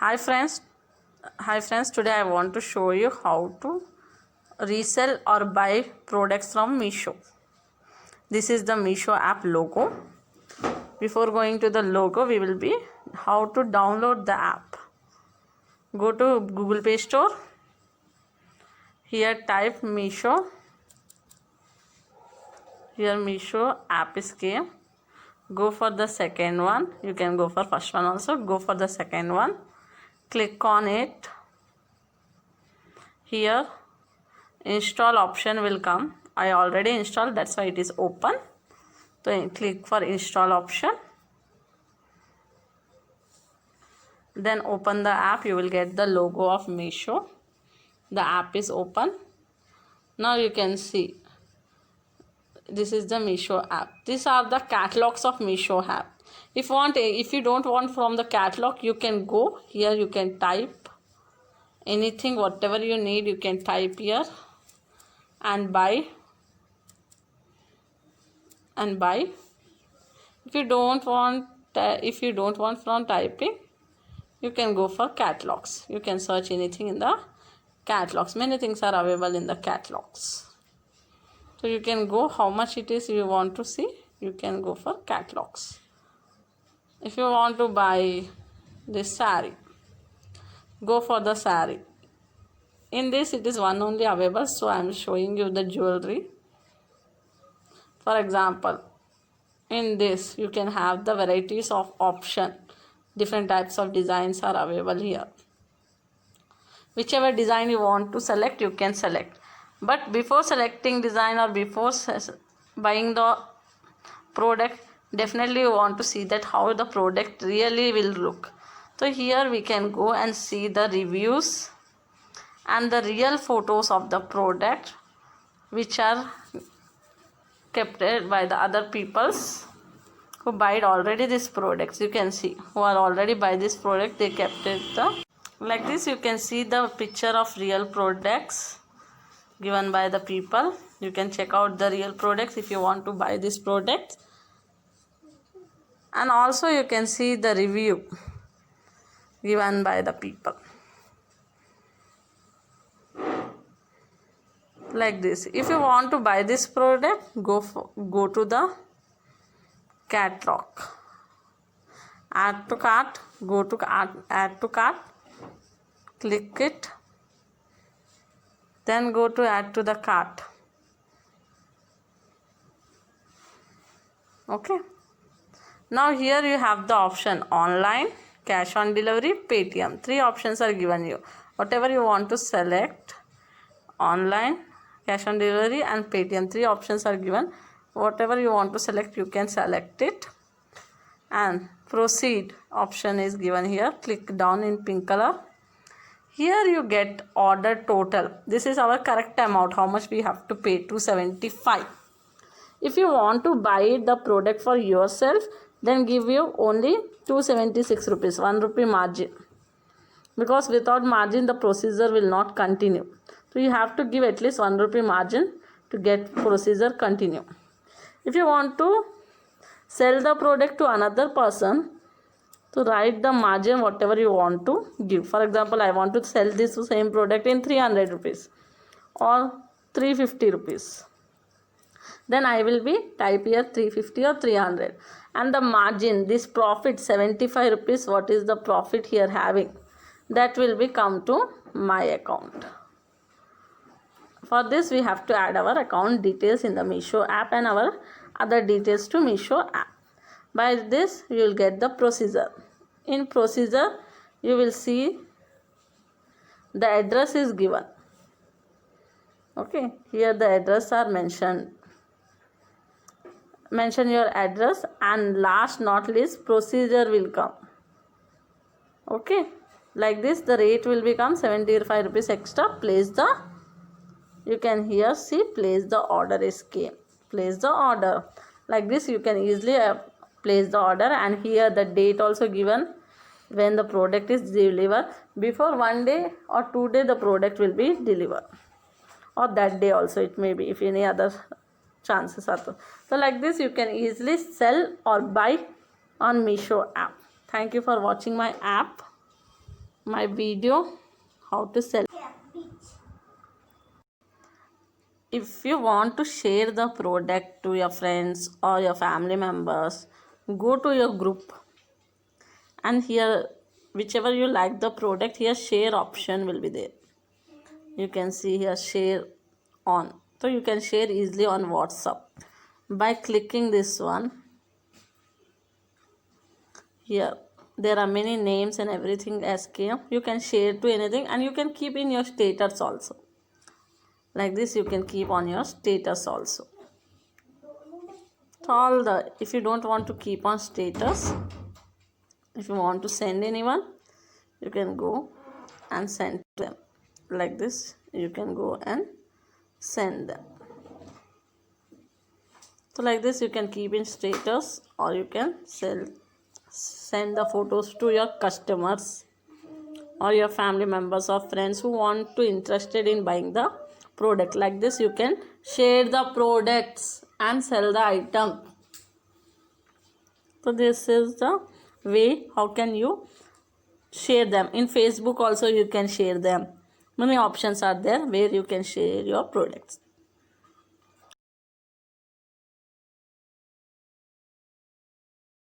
Hi friends, today I want to show you how to resell or buy products from Meesho. This is the Meesho app logo. Before going to the logo, we will be how to download the app. Go to Google Play Store. Here type Meesho. Here Meesho app is came. Go for the second one. You can go for first one also. Go for the second one. Click on it. Here install option will come. I already installed, that's why it is open. So click for install option. Then open the app. You will get the logo of Meesho. The app is open. Now you can see this is the Meesho app. These are the catalogs of Meesho app. If you don't want from the catalog, you can go here. You can type anything, whatever you need, you can type here and buy. If you don't want from typing, you can go for catalogs. You can search anything in the catalogs. Many things are available in the catalogs. So you can go how much it is you want to see. You can go for catalogs. If you want to buy this saree, go for the saree. In this it is one only available, so I am showing you the jewelry. For example, in this you can have the varieties of option. Different types of designs are available here. Whichever design you want to select, you can select. But before selecting design or before buying the product, definitely you want to see that how the product really will look. So here we can go and see the reviews and the real photos of the product which are kept by the other peoples who bought already these products. You can see who are already buy this product, they kept it like this. You can see the picture of real products given by the people. You can check out the real products if you want to buy this product, and also you can see the review given by the people like this. If you want to buy this product, go to the catalog, add to cart, go to add to cart, click it, then go to add to the cart. Okay, now here you have the option online, cash on delivery, Paytm. 3 options are given you. Whatever you want to select, online, cash on delivery and Paytm, 3 options are given. Whatever you want to select, you can select it, and proceed option is given here. Click down in pink color. Here you get order total. This is our correct amount, how much we have to pay, 275. If you want to buy the product for yourself, then give you only 276 rupees, 1 rupee margin, because without margin the procedure will not continue. So you have to give at least 1 rupee margin to get procedure continue. If you want to sell the product to another person, to write the margin whatever you want to give. For example, I want to sell this same product in 300 rupees or 350 rupees. Then I will be type here 350 or 300, and the margin, this profit 75 rupees, what is the profit here having, that will be come to my account. For this we have to add our account details in the Meesho app and our other details to Meesho app. By this you will get the procedure. In procedure you will see the address is given. Okay, here the address are mentioned. Mention your address, and last not least procedure will come. Okay, like this the rate will become 75 rupees extra. Place the, you can here see place the order is came. Place the order. Like this you can easily place the order, and here the date also given when the product is delivered. Before 1 day or 2 days the product will be delivered, or that day also it may be, if any other chances are there. So like this you can easily sell or buy on Meesho app. Thank you for watching my app. my video how to sell. If you want to share the product to your friends or your family members, go to your group, and here whichever you like the product, here share option will be there. You can see here share on, so you can share easily on WhatsApp by clicking this one. Here there are many names and everything as came. You can share to anything, and you can keep in your status also. Like this you can keep on your status also. So all the, if you don't want to keep on status, if you want to send anyone, you can go and send to them. Like this you can go and send them. So like this you can keep in status, or you can send the photos to your customers or your family members or friends who want to interested in buying the product. Like this you can share the products and sell the item. So this is the way how can you share them. In Facebook also you can share them. Many options are there where you can share your products.